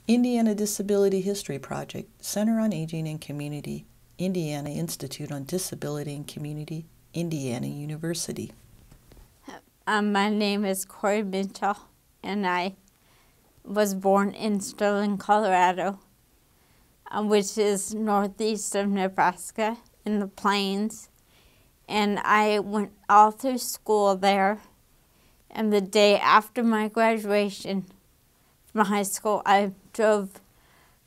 Indiana Disability History Project, Center on Aging and Community, Indiana Institute on Disability and Community, Indiana University. My name is Cori Mitchell, and I was born in Sterling, Colorado, which is northeast of Nebraska in the plains. And I went all through school there. And the day after my graduation from high school, I drove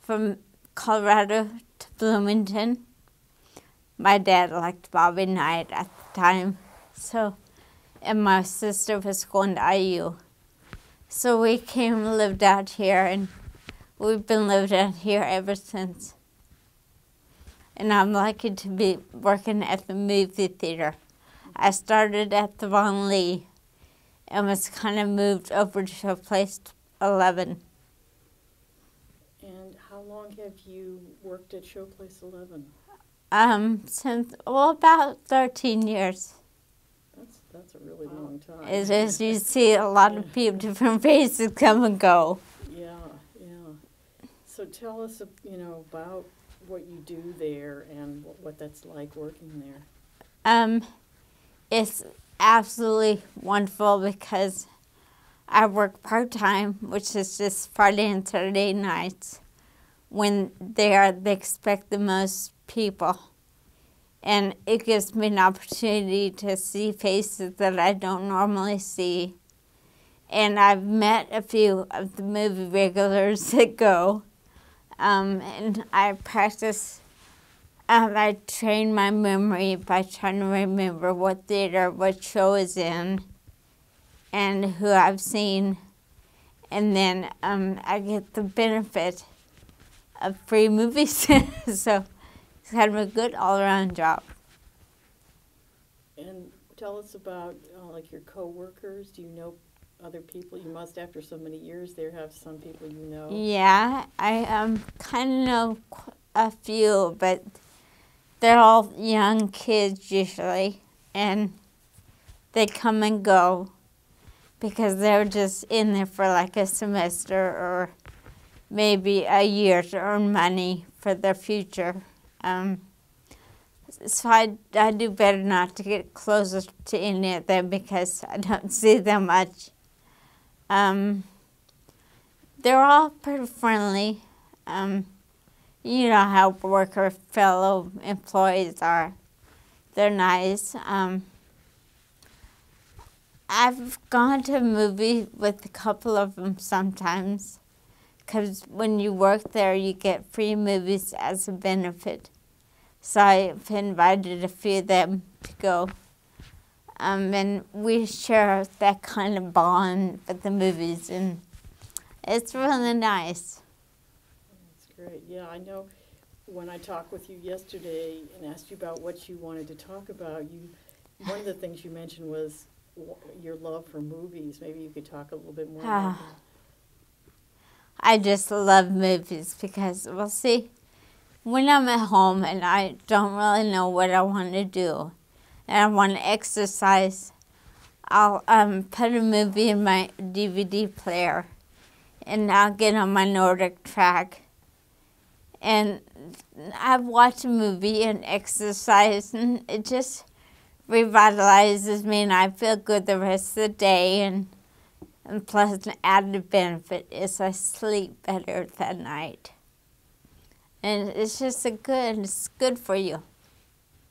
from Colorado to Bloomington. My dad liked Bobby Knight at the time, and my sister was going to IU. So we came and lived out here, and we've been living out here ever since. And I'm lucky to be working at the movie theater. I started at the Von Lee and was kind of moved over to Place 11. And how long have you worked at Showplace 11? Since, about 13 years. That's a really long time. It is. You see a lot of people, different faces come and go. Yeah. So tell us, about what you do there and what that's like working there. It's absolutely wonderful because I work part-time, which is just Friday and Saturday nights when they expect the most people. And it gives me an opportunity to see faces that I don't normally see. And I've met a few of the movie regulars that go. And I practice, I train my memory by trying to remember what theater, what show is in, and who I've seen. And then I get the benefit of free movies. So it's kind of a good all-around job. And tell us about your co-workers. Do you know other people? You must, after so many years there, have some people you know. Yeah, I kind of know a few, but they're all young kids usually, and they come and go because they're just in there for like a semester or maybe a year to earn money for their future. So I do better not to get closer to any of them because I don't see them much. They're all pretty friendly. You know how worker fellow employees are. They're nice. I've gone to a movie with a couple of them sometimes because when you work there, you get free movies as a benefit. So I've invited a few of them to go. And we share that kind of bond with the movies, and it's really nice. That's great. Yeah, I know when I talked with you yesterday and asked you about what you wanted to talk about, one of the things you mentioned was your love for movies. Maybe you could talk a little bit more about that. I just love movies because, see, when I'm at home and I don't really know what I want to do and I want to exercise, I'll put a movie in my DVD player and I'll get on my Nordic track. And I watch a movie and exercise, and it just revitalizes me, and I feel good the rest of the day. And plus, an added benefit is I sleep better that night. And it's just it's good for you.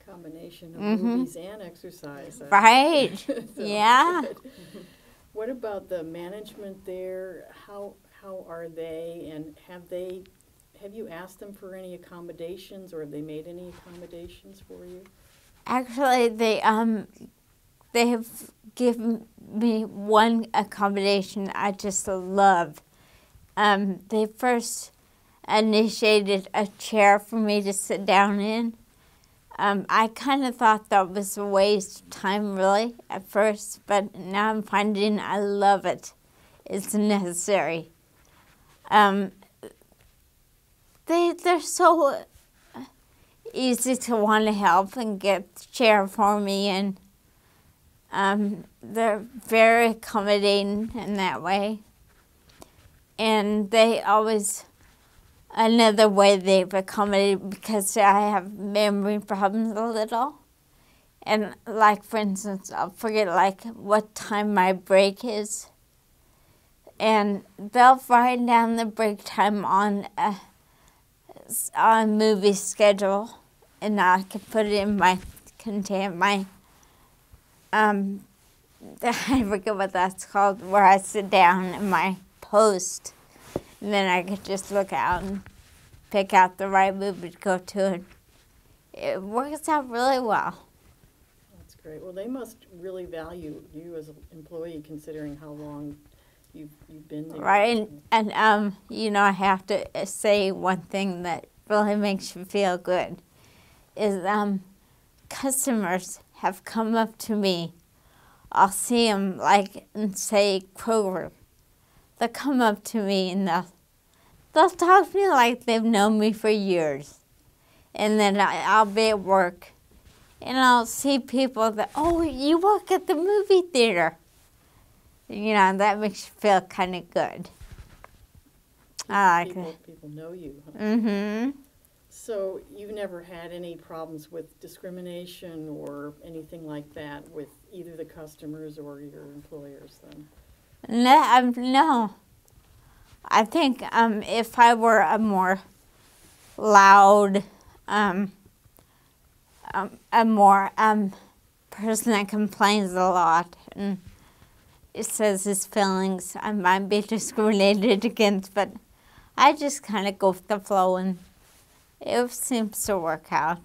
Combination of movies and exercise. Right. So yeah. What about the management there? How are they, and have you asked them for any accommodations, or have they made any accommodations for you? Actually, they have given me one accommodation I just love. They first initiated a chair for me to sit down in. I kind of thought that was a waste of time, really, at first, but now I'm finding I love it. It's necessary. They're so easy to want to help and get the chair for me, and they're very accommodating in that way. And they always another way they've accommodated, because I have memory problems a little. And like, for instance, I'll forget like what time my break is. And they'll write down the break time on a movie schedule, and I can put it in my I forget what that's called, where I sit down in my post, and then I could just look out and pick out the right movie to go to. And it works out really well. That's great. Well, they must really value you as an employee, considering how long you've been there. Right, and you know, I have to say one thing that really makes you feel good is customers have come up to me. I'll see them, like, and say Kroger. They'll come up to me and they'll talk to me like they've known me for years. And then I'll be at work, and I'll see people that, oh, you work at the movie theater. You know, that makes you feel kind of good. I like it. People know you. Huh? Mm-hmm. So you've never had any problems with discrimination or anything like that with either the customers or your employers then? No. I think if I were a more loud, a more person that complains a lot and it says his feelings, I might be discriminated against, but I just kind of go with the flow, and it seems to work out.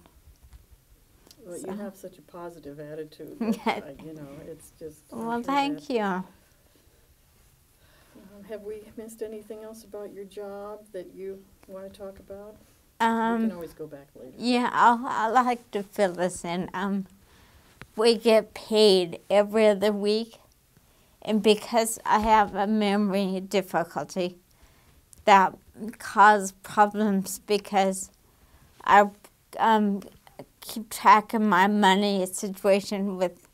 Well, So. You have such a positive attitude. That, you know, it's just. Well, thank you. Have we missed anything else about your job that you want to talk about? We can always go back later. Yeah, I'll like to fill this in. We get paid every other week, and because I have a memory difficulty, that causes problems because I keep track of my money situation with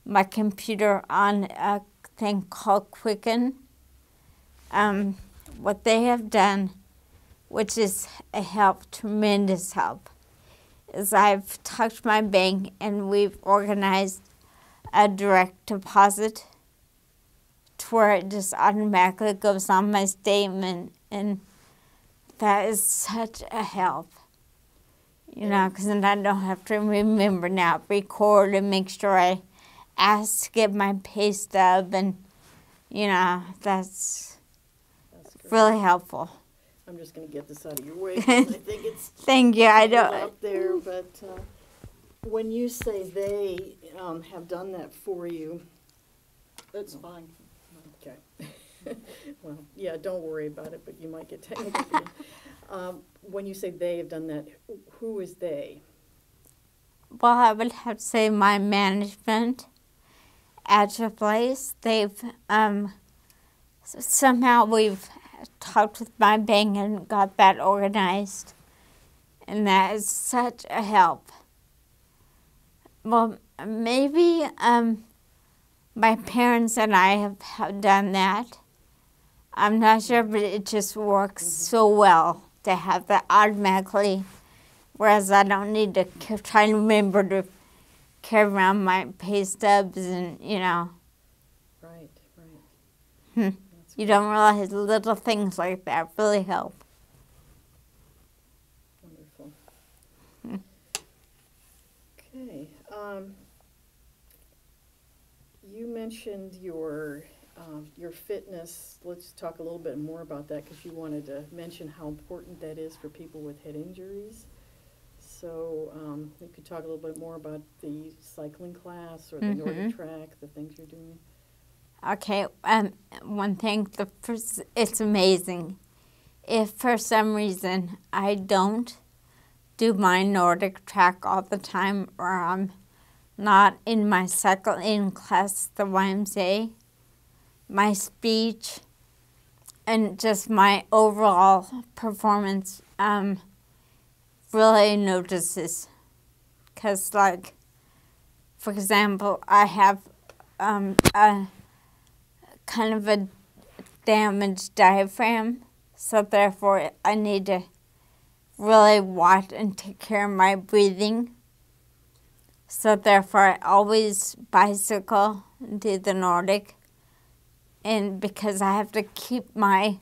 my computer on a thing called Quicken. What they have done, which is a help, tremendous help, is I've talked to my bank and we've organized a direct deposit to where it just automatically goes on my statement, and that is such a help. You know, because then I don't have to remember now, record and make sure I ask to get my pay stub, and, you know, that's really helpful. I'm just going to get this out of your way. I think it's Thank you. I don't out there, but when you say they have done that for you, that's fine. Okay. Well, yeah, don't worry about it, but you might get technical. When you say they have done that, who is they? Well, I would have to say my management at your place. They've somehow we've talked with my bank and got that organized, and that is such a help. Well, maybe my parents and I have done that. I'm not sure, but it just works so well to have that automatically, whereas I don't need to try and remember to carry around my pay stubs and, you know. Right, right. You don't realize little things like that really help. Wonderful. Okay. You mentioned your fitness. Let's talk a little bit more about that, because you wanted to mention how important that is for people with head injuries. So you could talk a little bit more about the cycling class or the Nordic track, the things you're doing. Okay, one thing, it's amazing. If for some reason I don't do my Nordic track all the time, or I'm not in my cycling class, the YMCA, my speech and just my overall performance really notices. Because, like, for example, I have a kind of a damaged diaphragm, So therefore, I need to really watch and take care of my breathing. So therefore, I always bicycle and do the Nordic. And because I have to keep my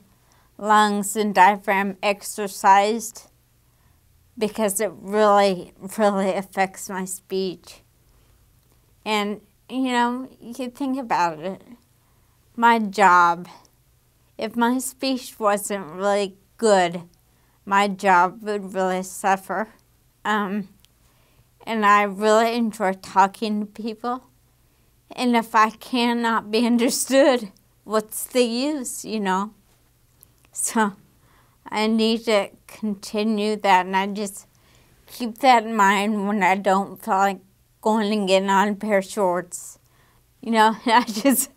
lungs and diaphragm exercised, because it really, really affects my speech. And, you know, you think about it. My job, if my speech wasn't really good, my job would really suffer. And I really enjoy talking to people. And if I cannot be understood, what's the use, you know? So I need to continue that, and I just keep that in mind when I don't feel like going and getting on a pair of shorts. You know, I just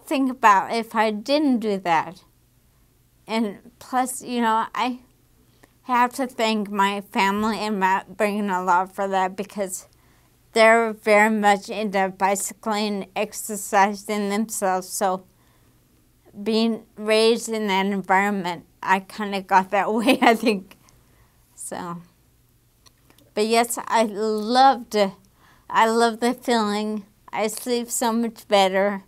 think about if I didn't do that. And plus, you know, I have to thank my family and Matt bringing a lot for that, because they're very much into bicycling, exercising themselves. So being raised in that environment, I kind of got that way, I think. So, but yes, I love the feeling. I sleep so much better,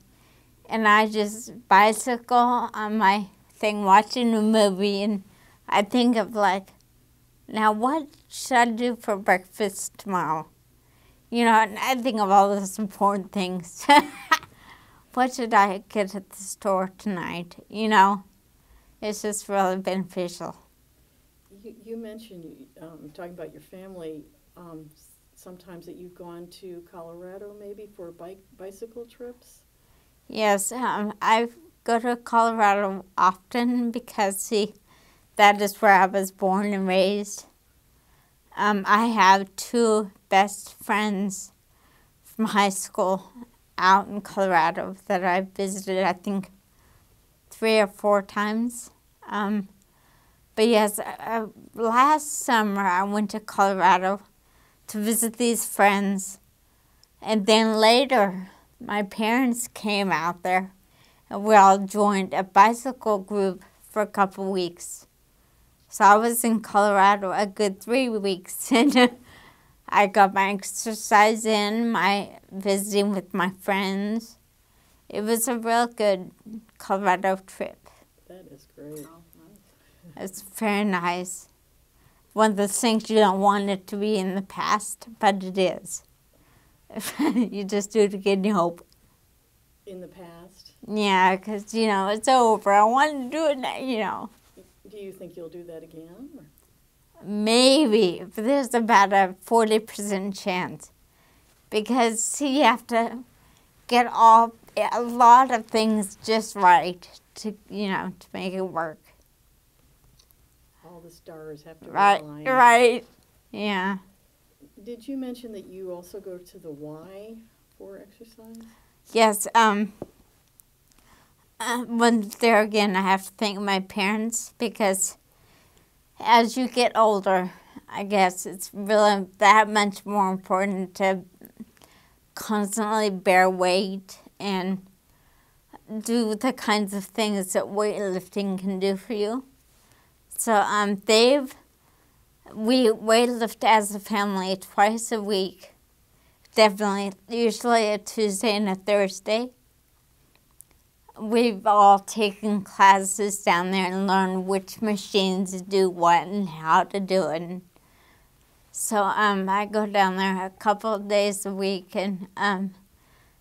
and I just bicycle on my thing, watching a movie, and I think of like, now what should I do for breakfast tomorrow? You know, and I think of all those important things. What should I get at the store tonight? You know, it's just really beneficial. You mentioned, talking about your family, sometimes that you've gone to Colorado maybe for bicycle trips? Yes, I go to Colorado often because, that is where I was born and raised. I have 2 best friends from high school out in Colorado that I visited, I think, 3 or 4 times. But yes, last summer I went to Colorado to visit these friends. And then later, my parents came out there, and we all joined a bicycle group for a couple weeks. So I was in Colorado a good 3 weeks, and I got my exercise in, my visiting with my friends. It was a real good Colorado trip. That is great. It's very nice. One of the things you don't want it to be in the past, but it is. You just do it again and you hope. In the past? Yeah, because, you know, it's over. I want to do it now, you know. Do you think you'll do that again? Or? Maybe, but there's about a 40% chance. Because you have to get a lot of things just right to, you know, to make it work. All the stars have to align. align. Right, yeah. Did you mention that you also go to the Y for exercise? Yes, when there again, I have to thank my parents, because as you get older, I guess it's really that much more important to constantly bear weight and do the kinds of things that weightlifting can do for you. So we weightlift as a family twice a week, definitely, usually a Tuesday and a Thursday. We've all taken classes down there and learned which machines do what and how to do it. And so I go down there a couple of days a week, and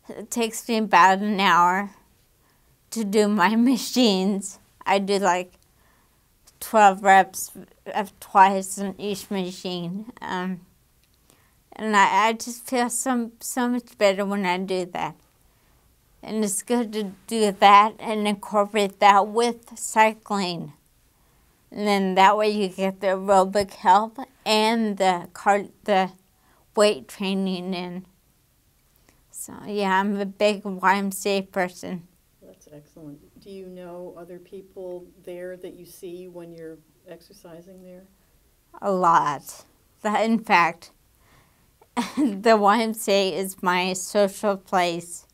it takes me about an hour to do my machines. I do like 12 reps of twice on each machine. And I just feel so much better when I do that. And it's good to do that and incorporate that with cycling. And then that way you get the aerobic help and the weight training in. So yeah, I'm a big YMCA person. That's excellent. Do you know other people there that you see when you're exercising there? A lot. In fact, the YMCA is my social place,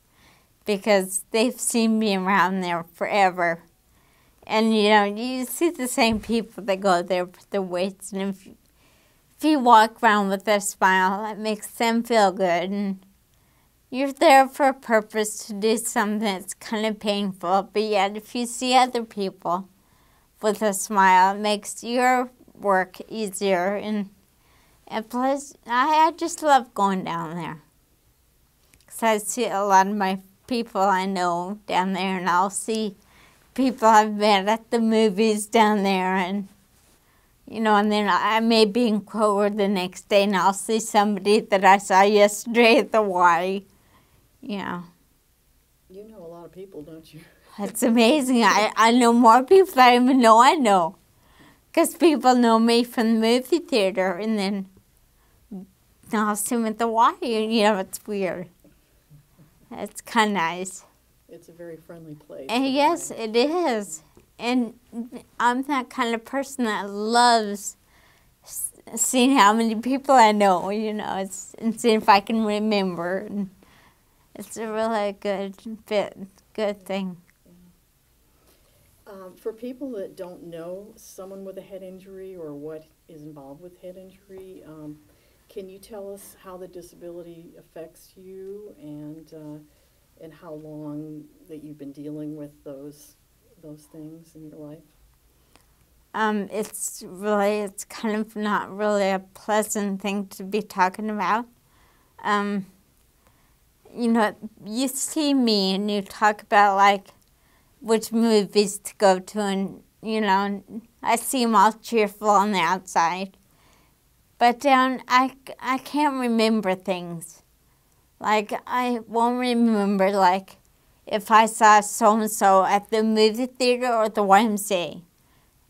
because they've seen me around there forever. And, you know, you see the same people that go there with their weights. And if you walk around with a smile, it makes them feel good. And you're there for a purpose to do something that's kind of painful. But yet, if you see other people with a smile, it makes your work easier. And plus, I just love going down there. Because I see a lot of my people I know down there, and I'll see people I've met at the movies down there, and you know, and then I may be in Kroger the next day, and I'll see somebody that I saw yesterday at the Y. You know. You know a lot of people, don't you? It's amazing. I know more people than I even know I know. Because people know me from the movie theater, and then I'll see them at the Y. You know, it's weird. It's kind of nice. It's a very friendly place. And yes, it is. And I'm that kind of person that loves seeing how many people I know, you know, and seeing if I can remember. And it's a really good thing. For people that don't know someone with a head injury or what is involved with head injury, can you tell us how the disability affects you and how long that you've been dealing with those things in your life? It's kind of not really a pleasant thing to be talking about. You know, you see me and you talk about like which movies to go to, and you know, I seem all cheerful on the outside, but down I can't remember things. Like I won't remember like if I saw so-and-so at the movie theater or the YMCA.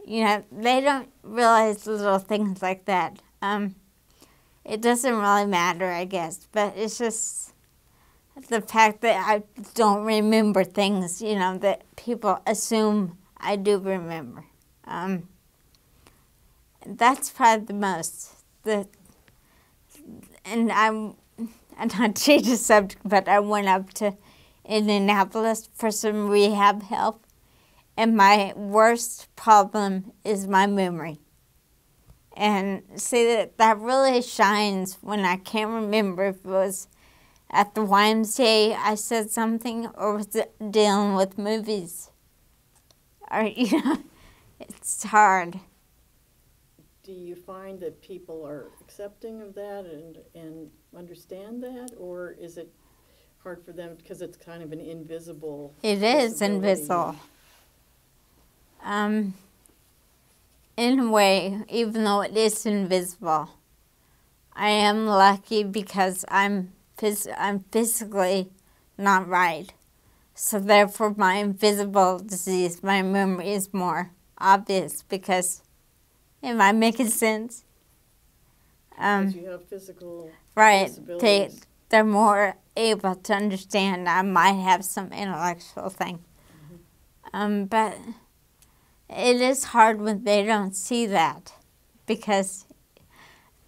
You know, they don't realize little things like that. It doesn't really matter, I guess, but it's just the fact that I don't remember things, you know, that people assume I do remember. That's probably the most. And I'm not change the subject, but I went up to Indianapolis for some rehab help, and my worst problem is my memory. And see, that really shines when I can't remember if it was at the YMCA I said something or was it dealing with movies. Or, you know, it's hard. Do you find that people are accepting of that and understand that, or is it hard for them because it's kind of an invisible It is disability? invisible. In a way, even though it is invisible, I am lucky because I'm physically not right. So therefore my invisible disease, my memory is more obvious because, am I making sense? Because you have physical right, disabilities. they're more able to understand I might have some intellectual thing. But it is hard when they don't see that because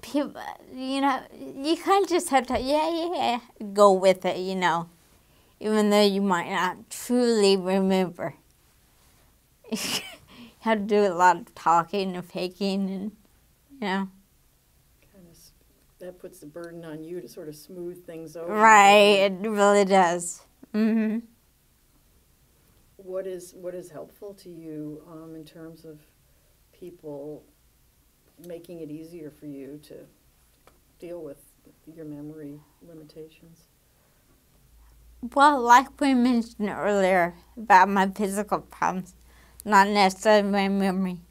people, you know, you kind of just have to, go with it, you know, even though you might not truly remember. You have to do a lot of talking and faking and, you know. That puts the burden on you to sort of smooth things over. Right, it really does. Mm-hmm. What is helpful to you in terms of people making it easier for you to deal with your memory limitations? Well, like we mentioned earlier about my physical problems, not necessarily my memory,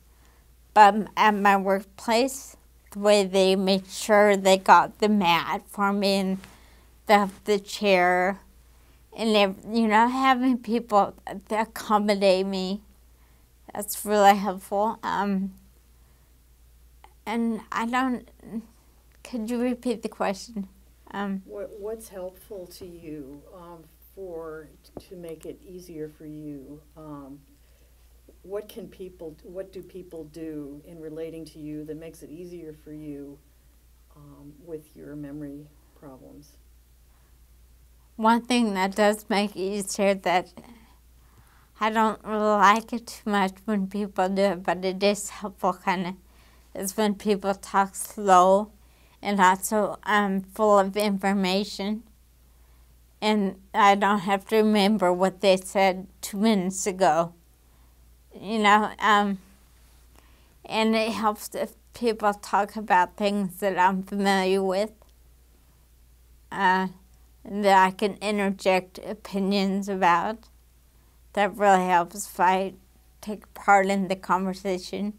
but at my workplace, the way they made sure they got the mat for me and the chair, and you know, having people that accommodate me, that's really helpful. And I don't. Could you repeat the question? What's helpful to you to make it easier for you? What do people do in relating to you that makes it easier for you with your memory problems? One thing that does make it easier that I don't really like it too much when people do it, but it is helpful kind of. It's when people talk slow and not so full of information. And I don't have to remember what they said 2 minutes ago. You know, and it helps if people talk about things that I'm familiar with, that I can interject opinions about. That really helps if I take part in the conversation.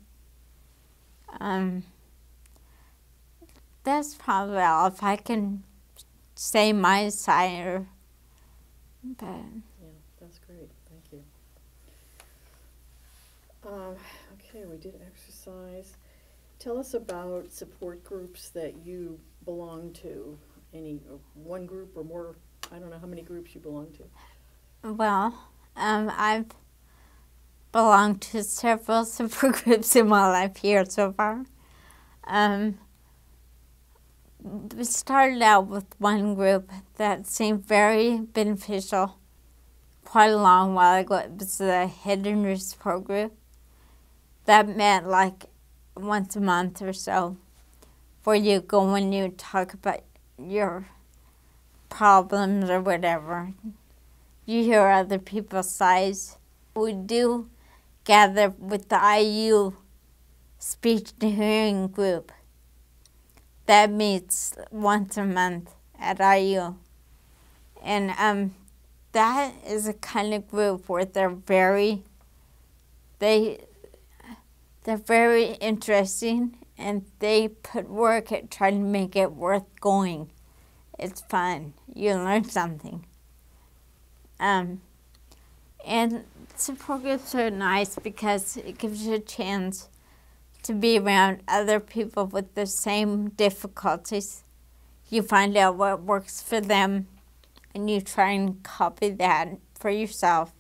That's probably all. If I can say my side, but Yeah, that's great. Thank you. Okay, we did exercise. Tell us about support groups that you belong to. Any one group or more? I don't know how many groups you belong to. well, I've belonged to several support groups in my life here so far. We started out with one group that seemed very beneficial quite a long while ago. It was the Head Injury Support Group that met like once a month or so, where you go and you talk about your problems or whatever. You hear other people's sides. We do gather with the IU speech to hearing group. That meets once a month at IU. And that is a kind of group where they're very interesting, and they put work at trying to make it worth going. It's fun. You learn something. And support groups are nice because it gives you a chance to be around other people with the same difficulties. You find out what works for them, and you try and copy that for yourself.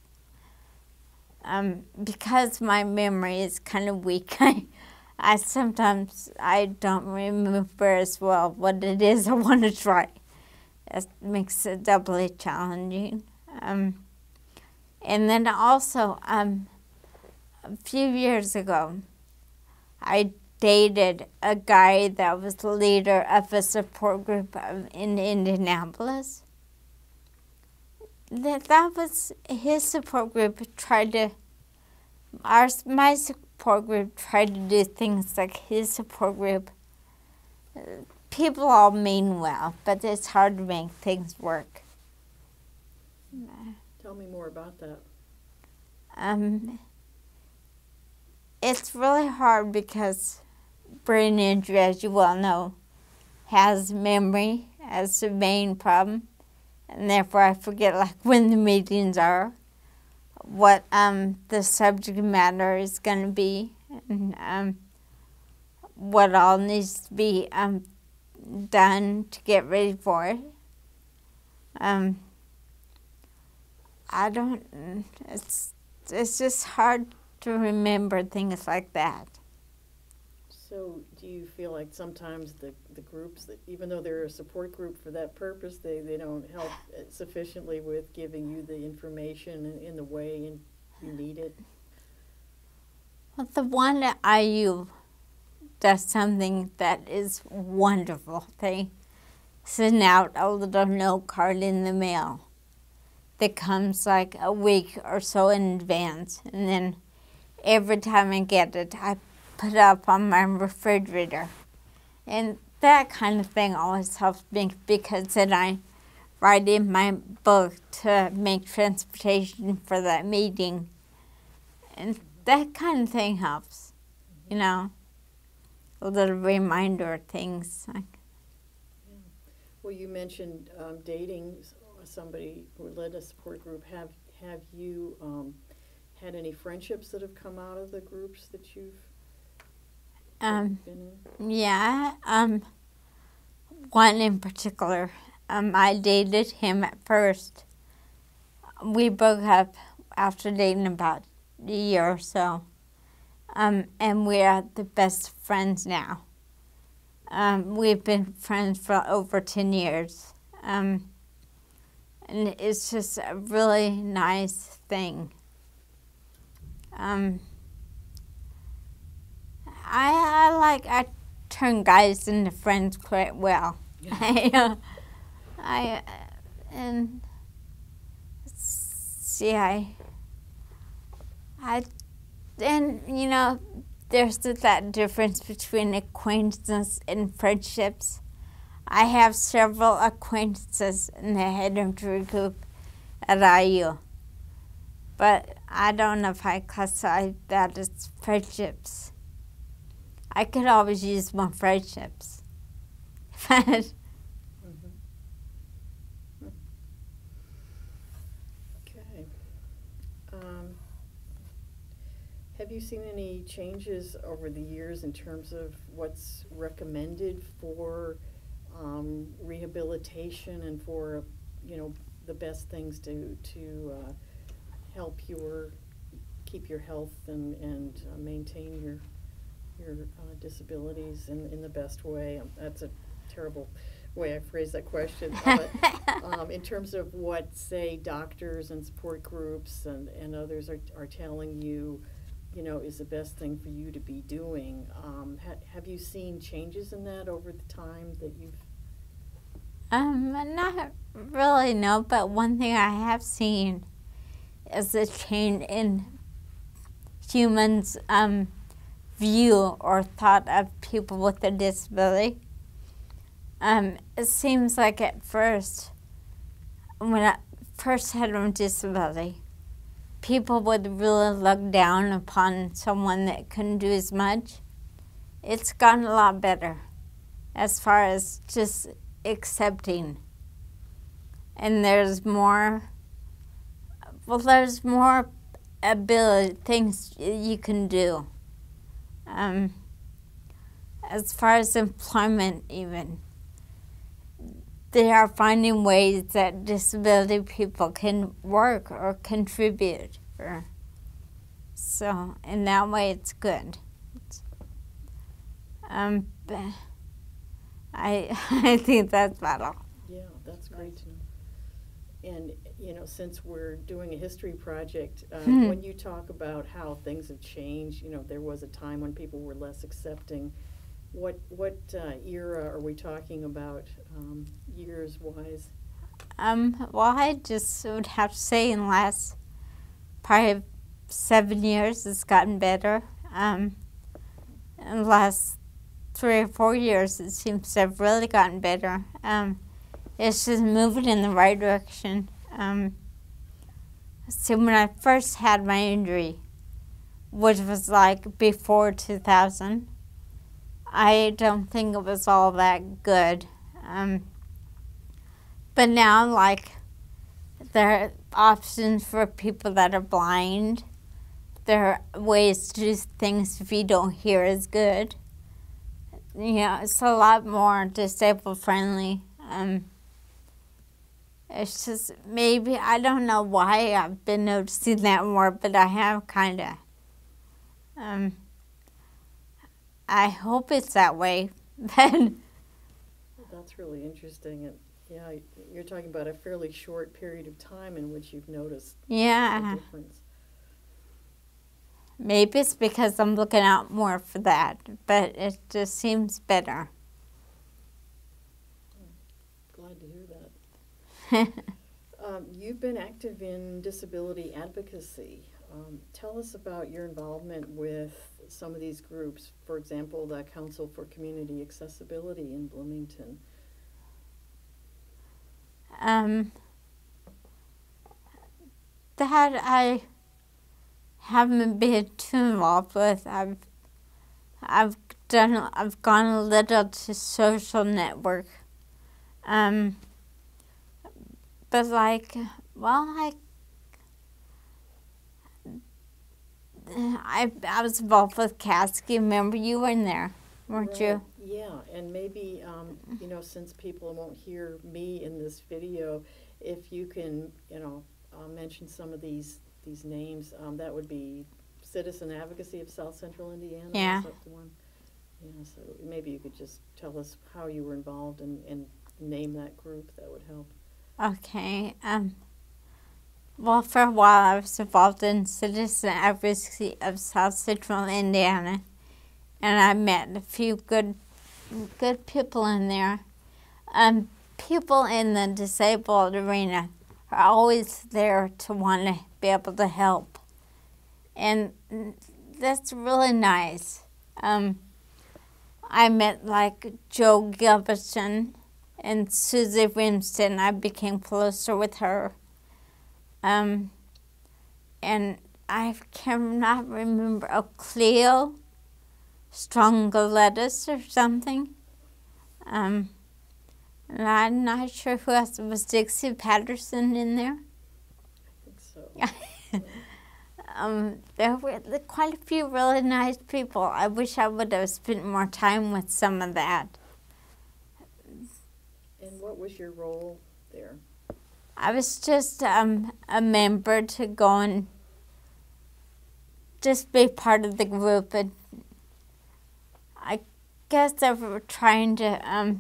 Because my memory is kind of weak, I sometimes don't remember as well what it is I want to try. It makes it doubly challenging. And then also, a few years ago, I dated a guy that was the leader of a support group in Indianapolis. That was his support group. My support group tried to do things like his support group. People all mean well, but it's hard to make things work. Tell me more about that. It's really hard because brain injury, as you well know, has memory as the main problem, and therefore I forget like when the meetings are, what the subject matter is going to be, and what all needs to be done to get ready for it. It's just hard to remember things like that. So do you feel like sometimes the groups, that even though they're a support group for that purpose, they don't help sufficiently with giving you the information in the way you need it? Well, the one at IU does something that is wonderful. They send out a little note card in the mail that comes like a week or so in advance, and then every time I get it, I put it up on my refrigerator. And that kind of thing always helps me, because then I write in my book to make transportation for that meeting. And that kind of thing helps, you know, a little reminder things. Yeah. Well, you mentioned dating somebody who led a support group. Have you had any friendships that have come out of the groups that you've been in? Yeah, one in particular. I dated him at first. We broke up after dating about a year or so, and we're the best friends now. We've been friends for over 10 years, and it's just a really nice thing. I turn guys into friends quite well. And see, and you know, there's that difference between acquaintances and friendships. I have several acquaintances in the hereditary group at IU, but I don't know if I classify that as friendships. I could always use more friendships. Okay. Have you seen any changes over the years in terms of what's recommended for rehabilitation and for, you know, the best things to help keep your health and maintain your disabilities in the best way? That's a terrible way I phrased that question. But in terms of what, say, doctors and support groups and others are telling you, you know, is the best thing for you to be doing, have you seen changes in that over the time that you've? Not really, no, but one thing I have seen is a change in humans' view or thought of people with a disability. It seems like at first, when I first had a disability, people would really look down upon someone that couldn't do as much. It's gotten a lot better as far as just accepting. And there's more ability, things you can do. As far as employment even, they are finding ways that disability people can work or contribute. So in that way it's good. I think that's about all. Yeah, that's great to know. And, you know, since we're doing a history project, when you talk about how things have changed, you know, there was a time when people were less accepting. What era are we talking about, years-wise? Well, I just would have to say in the last probably 7 years it's gotten better. In the last 3 or 4 years it seems to have really gotten better. It's just moving in the right direction. So when I first had my injury, which was like before 2000, I don't think it was all that good. But now, like, there are options for people that are blind. There are ways to do things if you don't hear as good. You know, it's a lot more disabled friendly. It's just maybe, I don't know why I've been noticing that more, but I have kind of. I hope it's that way. But That's really interesting. And yeah, you're talking about a fairly short period of time in which you've noticed yeah, a difference. maybe it's because I'm looking out more for that, but it just seems better. Glad to hear that. You've been active in disability advocacy. Tell us about your involvement with some of these groups, for example, the Council for Community Accessibility in Bloomington. That I haven't been too involved with. I've gone a little to social network. But like, well, I was involved with Caskey. Remember, you were in there, weren't Right. you? Yeah, and maybe, you know, since people won't hear me in this video, if you can, you know, mention some of these names, that would be Citizen Advocacy of South Central Indiana. Yeah. Is that the one? Yeah, so maybe you could just tell us how you were involved and name that group. That would help. Okay. Well, for a while I was involved in citizen advocacy of South Central Indiana, and I met a few good people in there. People in the disabled arena are always there to want to be able to help, and that's really nice. I met like Joe Gilbertson and Susie Winston. I became closer with her. And I cannot remember, Cleo Strongolettis or something. And I'm not sure who else. Was Dixie Patterson in there? I think so. There were quite a few really nice people. I wish I would have spent more time with some of that. And what was your role there? I was just a member to go and just be part of the group. And I guess they were trying to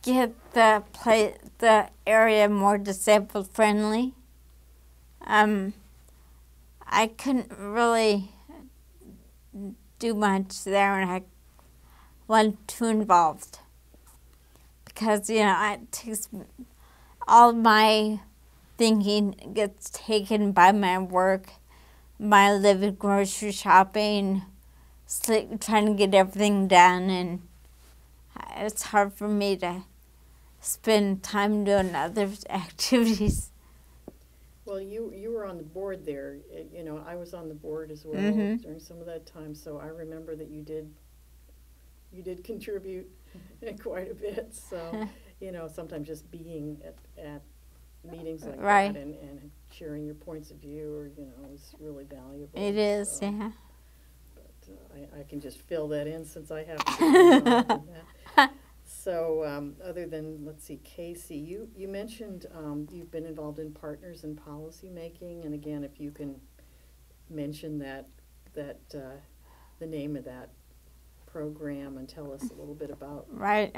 get the area more disabled friendly. I couldn't really do much there, and I wasn't too involved because, you know, it takes all my thinking gets taken by my work, my living, grocery shopping, trying to get everything done, and it's hard for me to spend time doing other activities. Well, you were on the board there. You know, I was on the board as well during some of that time, so I remember that you did contribute quite a bit. So, you know, sometimes just being at meetings like that and sharing your points of view, or, you know, is really valuable. It is, so. yeah. But I can just fill that in since I have to. That. So other than, let's see, Casey, you mentioned you've been involved in Partners in Policy Making, and again, if you can mention that the name of that program and tell us a little bit about. Right.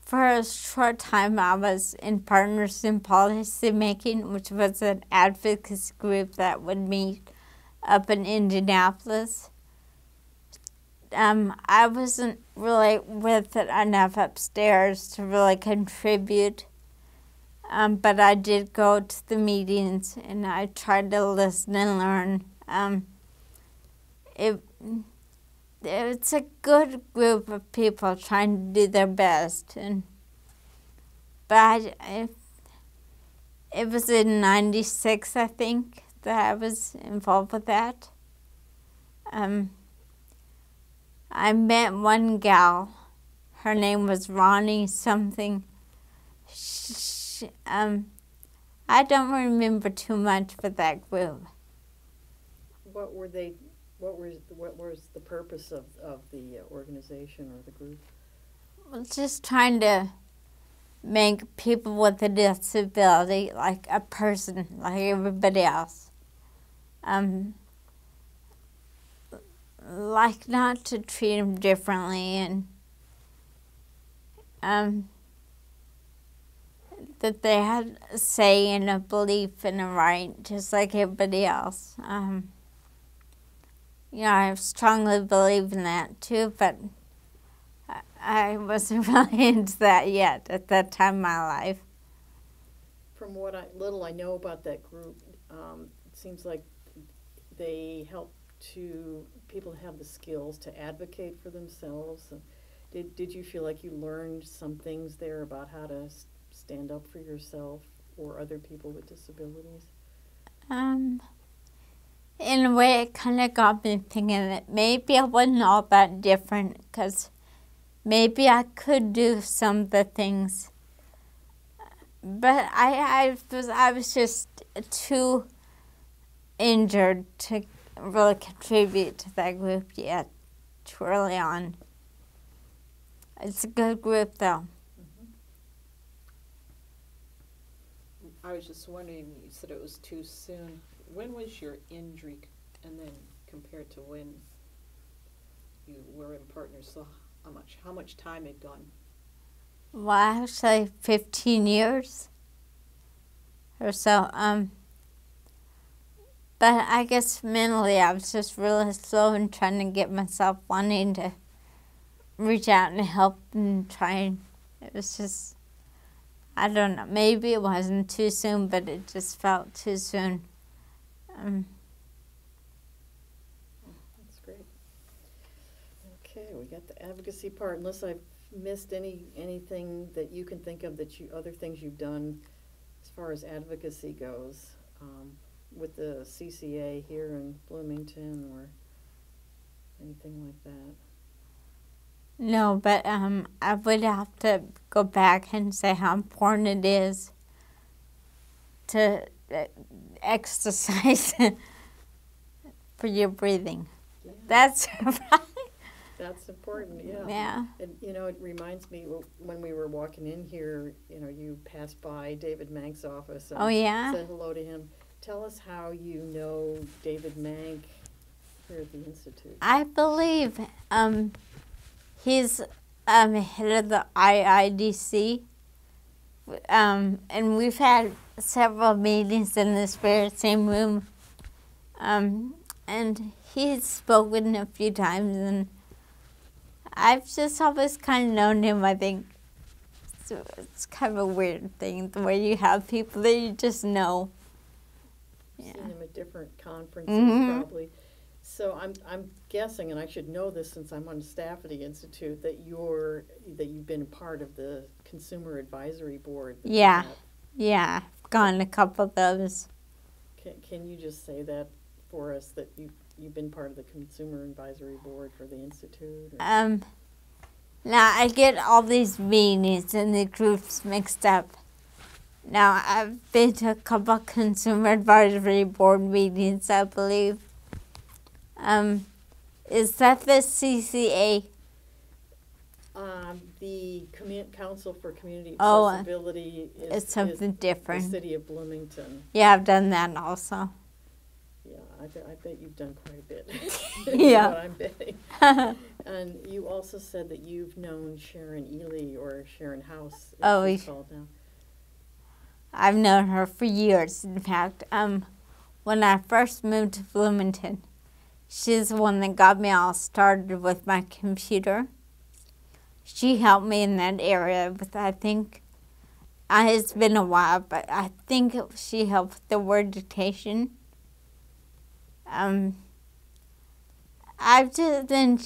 For a short time, I was in Partners in Policy Making, which was an advocacy group that would meet up in Indianapolis. I wasn't really with it enough upstairs to really contribute, but I did go to the meetings and I tried to listen and learn. It's a good group of people trying to do their best, but it was in '96, I think, that I was involved with that. I met one gal. Her name was Ronnie something. I don't remember too much for that group. What was the purpose of the organization or the group? Well, just trying to make people with a disability like a person, like everybody else. Like not to treat them differently, and that they had a say and a belief and a right, just like everybody else. You know, I strongly believe in that too, but I wasn't really into that yet at that time in my life. From what little I know about that group, it seems like they help people have the skills to advocate for themselves. Did you feel like you learned some things there about how to stand up for yourself or other people with disabilities? In a way, it kind of got me thinking that maybe I wasn't all that different, because maybe I could do some of the things. But I was just too injured to really contribute to that group yet, too early on. It's a good group, though. I was just wondering, you said it was too soon. When was your injury, and then compared to when you were in Partners, so how much time had gone? Well, actually 15 years. or so. But I guess mentally I was just really slow in trying to get myself wanting to reach out and help and try. And it was just, I don't know, maybe it wasn't too soon, but it just felt too soon. That's great. Okay, we got the advocacy part. Unless I've missed anything that you can think of that other things you've done as far as advocacy goes, with the CCA here in Bloomington or anything like that. No, but I would have to go back and say how important it is to exercise for your breathing. Yeah. That's right. That's important, yeah. Yeah. And, it reminds me when we were walking in here, you passed by David Mank's office and Oh, yeah? said hello to him. Tell us how you know David Mank here at the Institute. I believe he's head of the IIDC, and we've had several meetings in this very same room, and he's spoken a few times, and I've just always kind of known him, I think. So it's kind of a weird thing, the way you have people that you just know. Seen Yeah. him at different conferences, Mhm. probably. So I'm guessing, and I should know this since I'm on staff at the Institute, that you've been part of the Consumer Advisory Board. that we Yeah. have. Yeah, I've gone a couple of those. Can you just say that for us, that you've been part of the Consumer Advisory Board for the Institute? Or? Now I get all these meetings and the groups mixed up. Now I've been to a couple of Consumer Advisory Board meetings, I believe. Is that the CCA? The Council for Community Oh, Accessibility it's something is different. the City of Bloomington. Yeah, I've done that also. Yeah, I bet you've done quite a bit. Yeah. What I'm betting. And you also said that you've known Sharon Ely, or Sharon House, as Oh, she's called now. I've known her for years. In fact, when I first moved to Bloomington, she's the one that got me all started with my computer. She helped me in that area with, I think, it's been a while, but I think she helped with the word dictation. I've just then,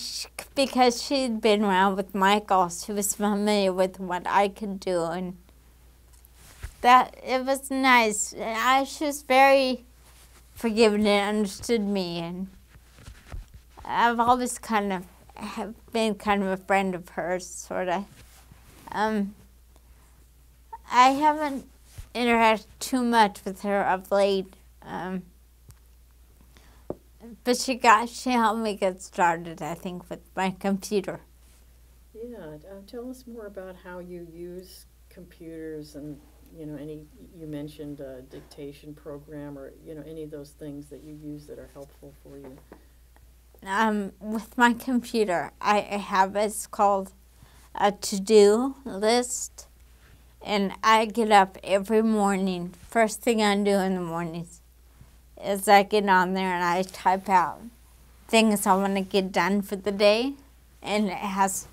because she'd been around with Michael, she was familiar with what I could do, and that it was nice. She was very forgiving and understood me, and I've always have been kind of a friend of hers, sort of. I haven't interacted too much with her of late, but she helped me get started, I think, with my computer. Yeah, tell us more about how you use computers, and you mentioned a dictation program, or any of those things that you use that are helpful for you. With my computer, I have it's called a to-do list, and I get up every morning. First thing I do in the mornings is I get on there and I type out things I want to get done for the day, and it has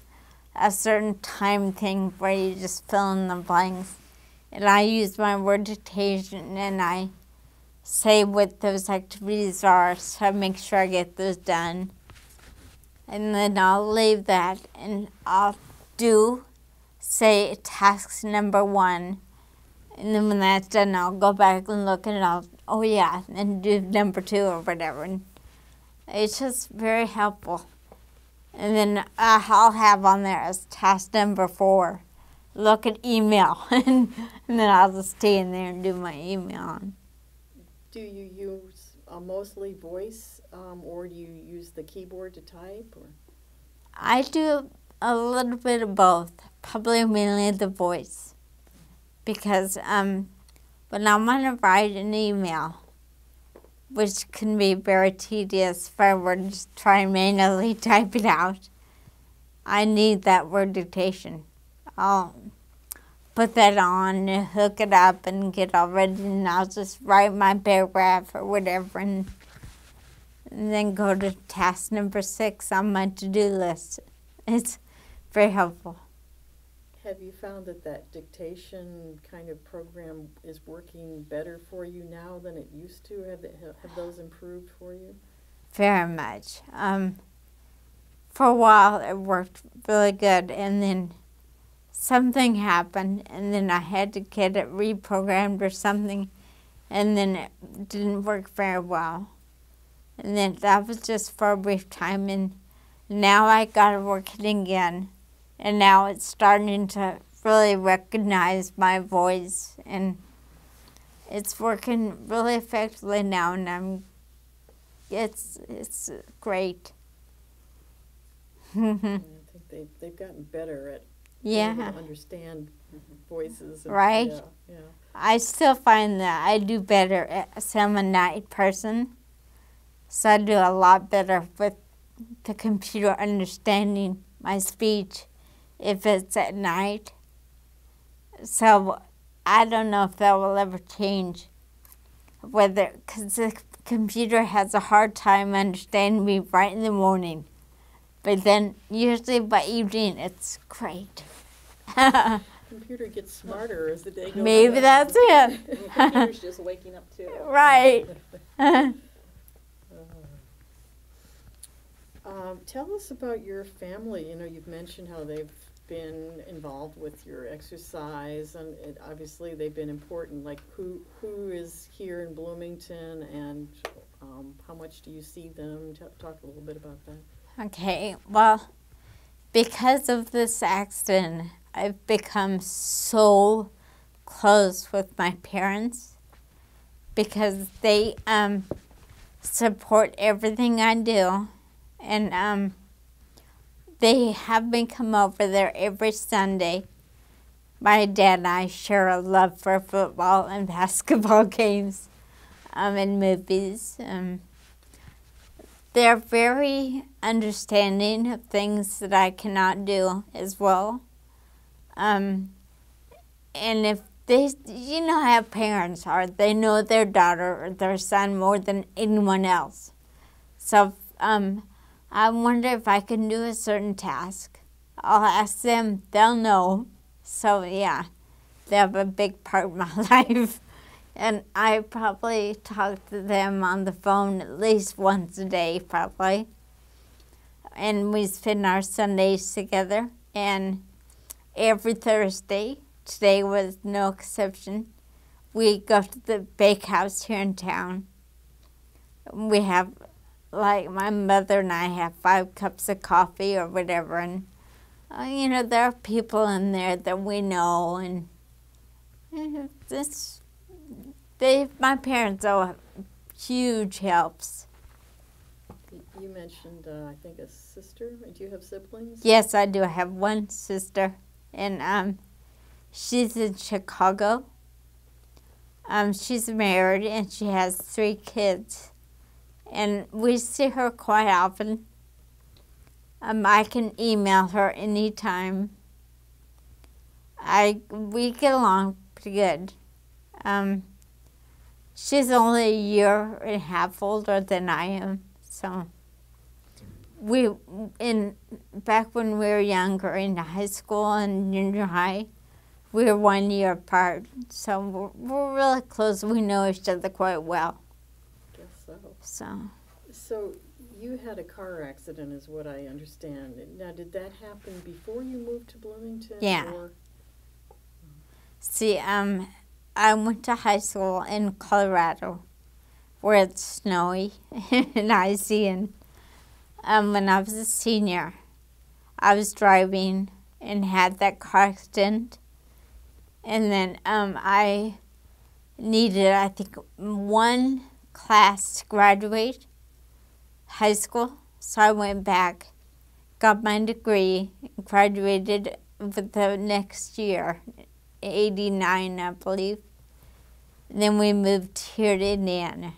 a certain time thing where you just fill in the blanks. And I use my word dictation, and I say what those activities are, so I make sure I get those done. And then I'll leave that, and I'll say task number 1. And then when that's done, I'll go back and look at it, and do number 2 or whatever. And it's just very helpful. And then I'll have on there as task number 4, look at email. and then I'll just stay in there and do my email. Do you use mostly voice, or do you use the keyboard to type? Or? I do a little bit of both, probably mainly the voice. Because when I want to write an email, which can be very tedious if I were to just try and manually type it out, I need that word dictation. put that on and hook it up and get all ready, and I'll just write my paragraph or whatever and then go to task number 6 on my to-do list. It's very helpful. Have you found that that dictation kind of program is working better for you now than it used to? Have those improved for you? Very much. For a while it worked really good, and then something happened, and then I had to get it reprogrammed or something, and then it didn't work very well. And then that was just for a brief time, and now I got to work it again. And now it's starting to really recognize my voice, and it's working really effectively now, and it's great. I think they've gotten better at being able to understand voices. And, Right. Yeah. I still find that I do better as I'm a night person, so I do a lot better with the computer understanding my speech if it's at night. So I don't know if that will ever change, because the computer has a hard time understanding me right in the morning. But then usually by evening it's great. Computer gets smarter as the day goes on. Maybe that's it. And the computer's just waking up too. Right. Tell us about your family. You know, you've mentioned how they've been involved with your exercise, and obviously they've been important. Like, who is here in Bloomington, and how much do you see them? Talk a little bit about that. Okay, well, because of this accident, I've become so close with my parents because they support everything I do, and they have me come over there every Sunday. My dad and I share a love for football and basketball games and movies. They're very understanding of things that I cannot do as well. And if they, you know how parents are, they know their daughter or their son more than anyone else. So I wonder if I can do a certain task. I'll ask them, they'll know. So yeah, they have a big part of my life. And I probably talk to them on the phone at least once a day, probably. And we spend our Sundays together. And every Thursday, today was no exception, we go to the bakehouse here in town. We have, like, my mother and I have 5 cups of coffee or whatever. And, you know, there are people in there that we know. And my parents are huge helps. You mentioned, I think, a sister. Do you have siblings? Yes, I do. I have one sister, and she's in Chicago. She's married, and she has 3 kids. And we see her quite often. I can email her anytime. We get along pretty good. She's only a year and a half older than I am, so back when we were younger in high school and junior high, we were 1 year apart, so we're really close. We know each other quite well. Guess so. So you had a car accident, is what I understand. Now, did that happen before you moved to Bloomington? Yeah. Or? See, I went to high school in Colorado, where it's snowy and icy. And when I was a senior, I was driving and had that car accident. And then I needed, I think, 1 class to graduate high school. So I went back, got my degree, and graduated the next year, 89, I believe. And then we moved here to Indiana.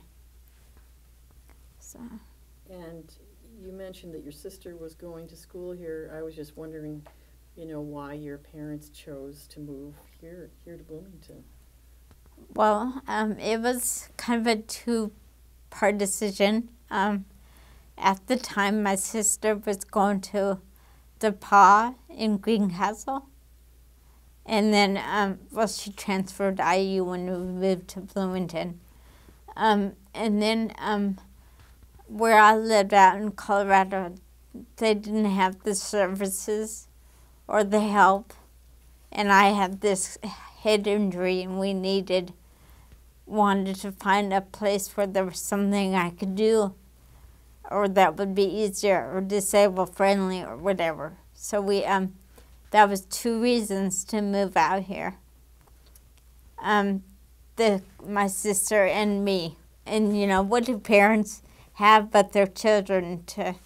So. And you mentioned that your sister was going to school here. I was just wondering, you know, why your parents chose to move here to Bloomington. Well, it was kind of a two-part decision. At the time, my sister was going to DePauw in Greencastle. And then, well, she transferred to IU when we moved to Bloomington. And then where I lived out in Colorado, they didn't have the services or the help. And I had this head injury, and we wanted to find a place where there was something I could do, or that would be easier, or disabled friendly, or whatever. So that was two reasons to move out here. My sister and me, and you know, what do parents have but their children to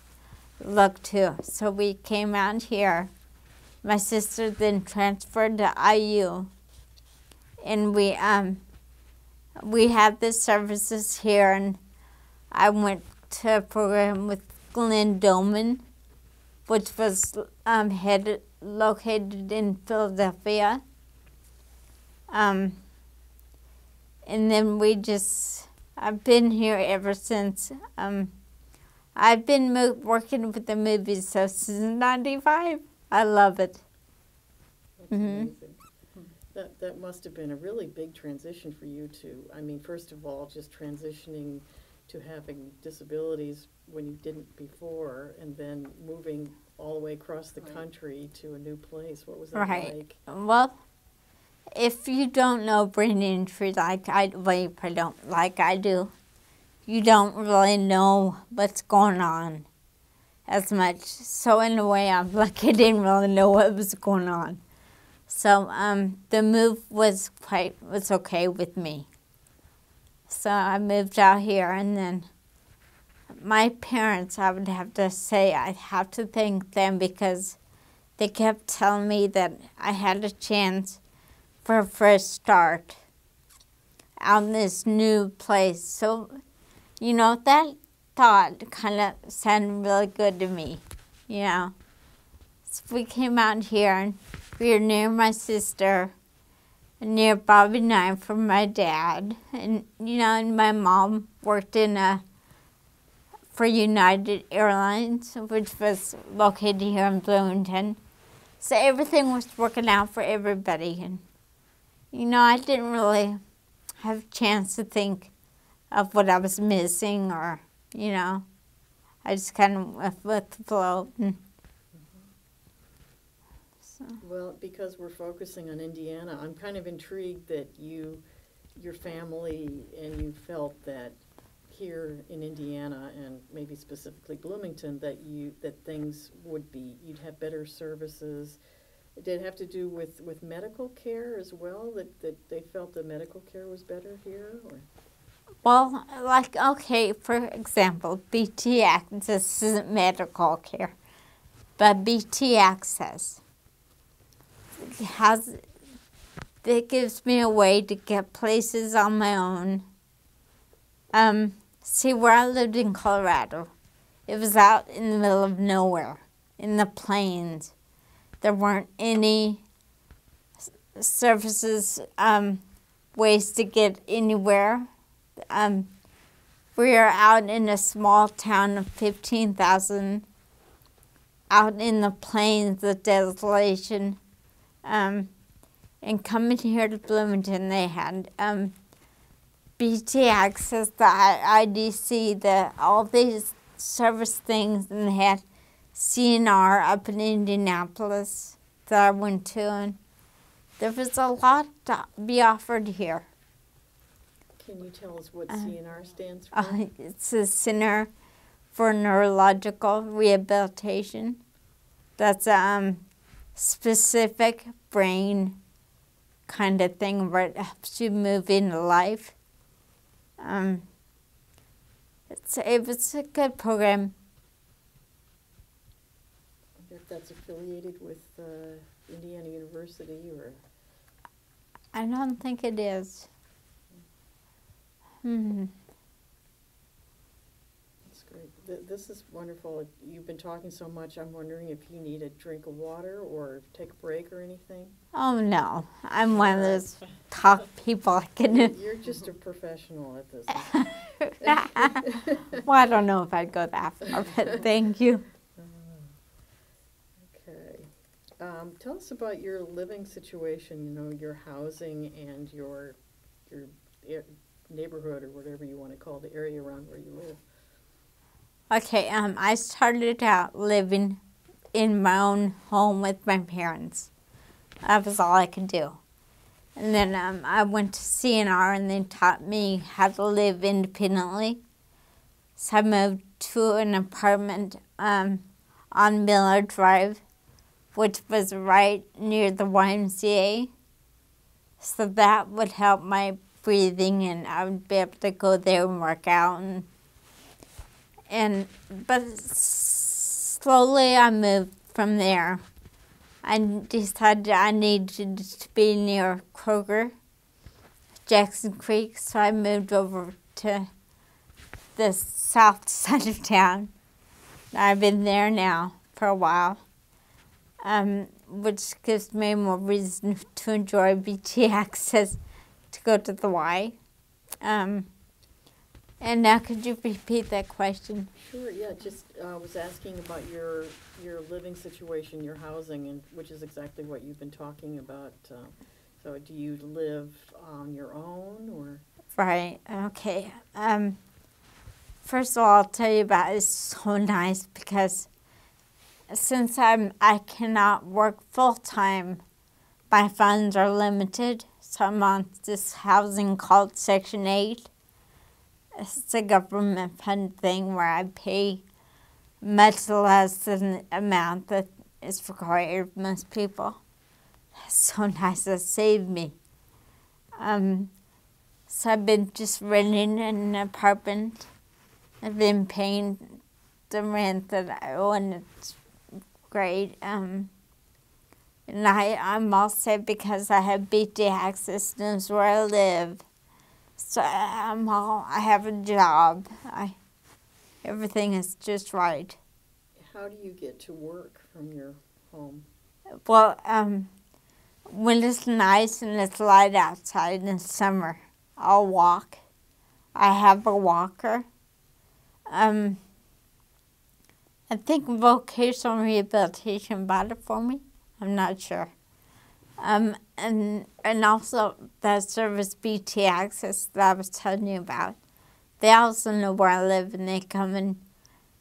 look to? So we came out here. My sister then transferred to IU, and we had the services here, and I went to a program with Glenn Doman, which was located in Philadelphia. And then I've been here ever since. I've been working with the movies since '95. I love it. That's amazing. That must have been a really big transition for you two. I mean, first of all, just transitioning to having disabilities when you didn't before, and then moving all the way across the country to a new place. What was that like? Well, if you don't know brain injury like I do, you don't really know what's going on as much. So in a way, I'm lucky I didn't really know what was going on. So the move was okay with me. So I moved out here, and then my parents, I would have to say, I have to thank them, because they kept telling me that I had a chance for a fresh start out in this new place. So, you know, that thought kind of sounded really good to me, you know. So we came out here, and we were near my sister, and near Bobby Knife from my dad. And, you know, and my mom worked for United Airlines, which was located here in Bloomington. So everything was working out for everybody. And, you know, I didn't really have a chance to think of what I was missing, or, you know, I just kind of went with the flow. Well, because we're focusing on Indiana, I'm kind of intrigued that your family, and you felt that here in Indiana, and maybe specifically Bloomington, that things you'd have better services. Did it have to do with medical care as well, that they felt the medical care was better here? Or? Well, like, okay, for example, BT Access isn't medical care, but BT Access it gives me a way to get places on my own. See, where I lived in Colorado, it was out in the middle of nowhere, in the plains. There weren't any services, ways to get anywhere. We are out in a small town of 15,000, out in the plains, the desolation. And coming here to Bloomington, they had BT Access, the IDC, all these service things, and they had CNR up in Indianapolis that I went to, and there was a lot to be offered here. Can you tell us what CNR stands for? It's a Center for Neurological Rehabilitation. That's specific brain kind of thing where it helps you move into life. It was a good program. I wonder if that's affiliated with Indiana University, or? I don't think it is. That's great. This is wonderful. You've been talking so much, I'm wondering if you need a drink of water or take a break or anything? Oh, no. I'm one of those talk people. I can. You're just a professional at this. Well, I don't know if I'd go that far, but thank you. Okay. Tell us about your living situation, you know, your housing and your neighborhood or whatever you want to call the area around where you live. Okay, I started out living in my own home with my parents. That was all I could do. And then I went to CNR and they taught me how to live independently. So I moved to an apartment on Miller Drive, which was right near the YMCA. So that would help my breathing and I would be able to go there and work out. But slowly I moved from there. I decided I needed to be near Kroger, Jackson Creek, so I moved over to the south side of town. I've been there now for a while, which gives me more reason to enjoy BT access to go to the Y. And now could you repeat that question? Sure, yeah, just was asking about your living situation, your housing, and which is exactly what you've been talking about. So do you live on your own or? Right, okay. First of all, I'll tell you about it's so nice because since I cannot work full-time, my funds are limited. So I'm on this housing called Section 8. It's a government-funded thing where I pay much less than the amount that is required of most people. It's so nice. It saved me. So I've been just renting an apartment. I've been paying the rent that I owe, and it's great. And I'm all set because I have BT access, knows where I live. So I have a job. Everything is just right. How do you get to work from your home? Well, when it's nice and it's light outside in the summer, I'll walk. I have a walker. I think vocational rehabilitation bought it for me. I'm not sure. And also that service BT Access that I was telling you about. They also know where I live and they come and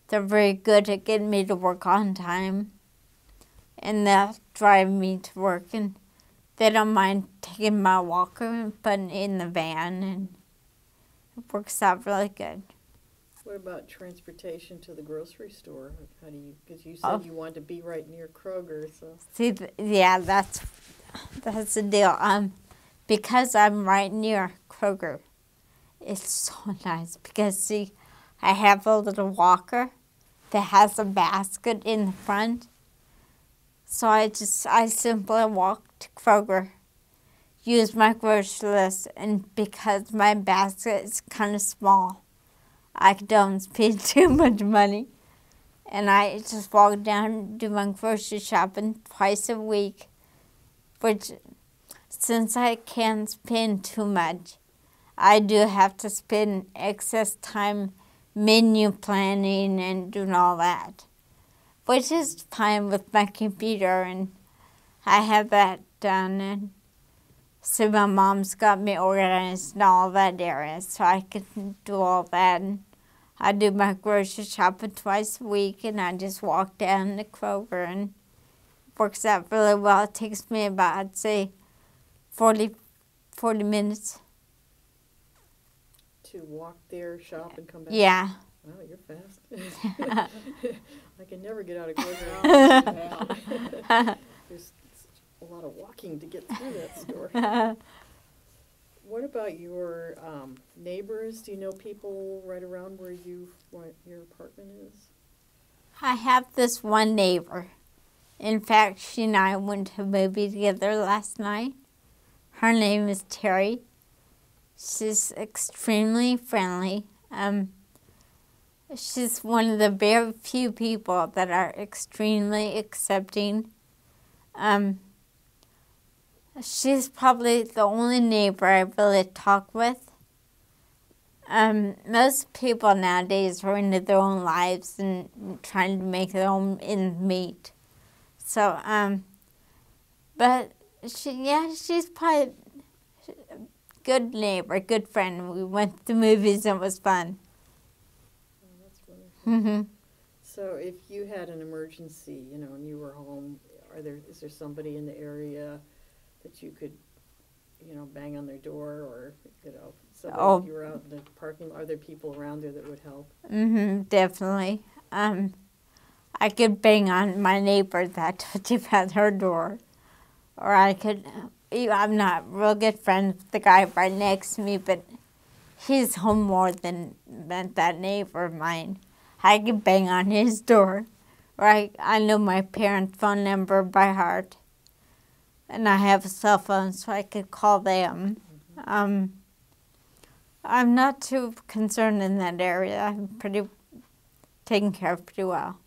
they're very good at getting me to work on time. And they'll drive me to work and they don't mind taking my walker and putting it in the van and it works out really good. What about transportation to the grocery store? How do you, because you said you wanted to be right near Kroger, so. See, yeah, that's the deal. Because I'm right near Kroger, it's so nice because, see, I have a little walker that has a basket in the front. So I simply walk to Kroger, use my grocery list, and because my basket is kind of small, I don't spend too much money. And I just walk down and do my grocery shopping twice a week, which, since I can't spend too much, I do have to spend excess time menu planning and doing all that, which is fine with my computer, and I have that done. And so my mom's got me organized in all that area, so I can do all that. And I do my grocery shopping twice a week, and I just walk down to Kroger, and it works out really well. It takes me about, I'd say, 40 minutes. To walk there, shop, and come back? Yeah. Wow, you're fast. I can never get out of Kroger. There's a lot of walking to get through that store. What about your neighbors? Do you know people right around where your apartment is? I have this one neighbor. In fact, she and I went to a movie together last night. Her name is Terry. She's extremely friendly. she's one of the very few people that are extremely accepting. She's probably the only neighbor I really talk with. Most people nowadays are into their own lives and trying to make their own ends meet. So, but she's probably a good neighbor, good friend. We went to the movies and it was fun. Oh, that's wonderful. Mm-hmm. So if you had an emergency, and you were home, is there somebody in the area that you could, bang on their door, or, somebody if you were out in the parking lot, are there people around there that would help? Mm-hmm, definitely. I could bang on my neighbor that took at her door. Or I could, I'm not real good friends with the guy right next to me, but he's home more than that neighbor of mine. I could bang on his door. Or I know my parents' phone number by heart. And I have a cell phone, so I could call them. Mm-hmm. I'm not too concerned in that area. I'm pretty taken care of pretty well.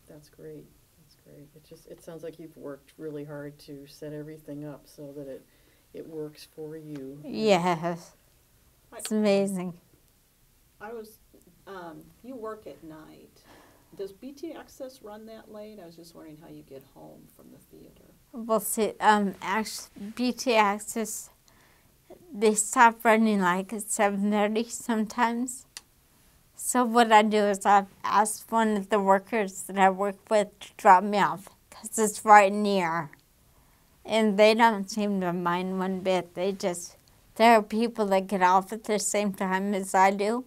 That's great. That's great. It sounds like you've worked really hard to set everything up so that it works for you. Yes. It's amazing. You work at night. Does BT Access run that late? I was just wondering how you get home from the theater. We'll see. Actually, BT Access, they stop running like at 7:30 sometimes. So what I do is I ask one of the workers that I work with to drop me off because it's right near. And they don't seem to mind one bit. There are people that get off at the same time as I do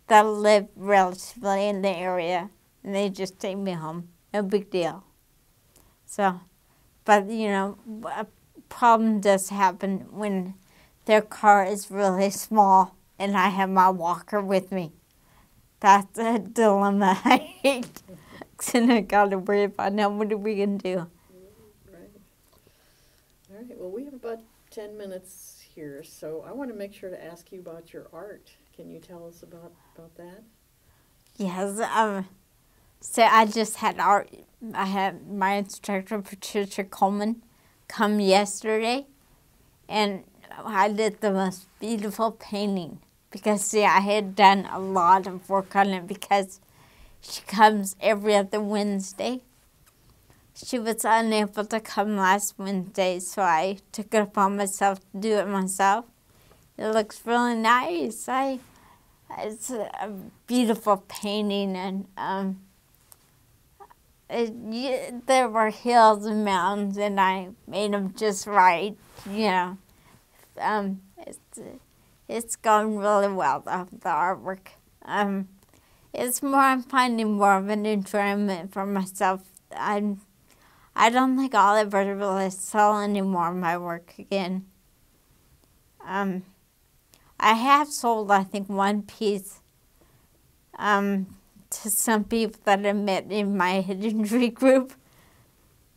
that live relatively in the area, and they just take me home. No big deal. So, but a problem does happen when their car is really small and I have my walker with me. That's a dilemma I hate. And I got to worry about now, what are we going to do? Right. All right. Well, we have about 10 minutes here, so I want to make sure to ask you about your art. Can you tell us about that? Yes. So I just had art. I had my instructor, Patricia Coleman, come yesterday, and I did the most beautiful painting. Because, I had done a lot of work on it because she comes every other Wednesday. She was unable to come last Wednesday, so I took it upon myself to do it myself. It looks really nice. It's a beautiful painting, and there were hills and mountains, and I made them just right, It's going really well, the artwork. I'm finding more of an enjoyment for myself. I don't think I'll ever really sell any more of my work again. I have sold, I think, one piece to some people that I met in my hidden tree group.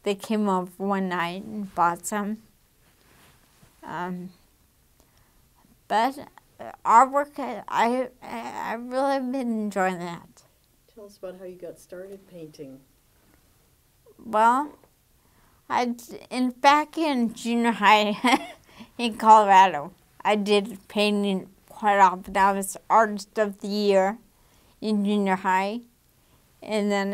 They came over one night and bought some. But artwork, I really have been enjoying that. Tell us about how you got started painting. Well, back in junior high in Colorado, I did painting quite often. I was Artist of the Year in junior high. And then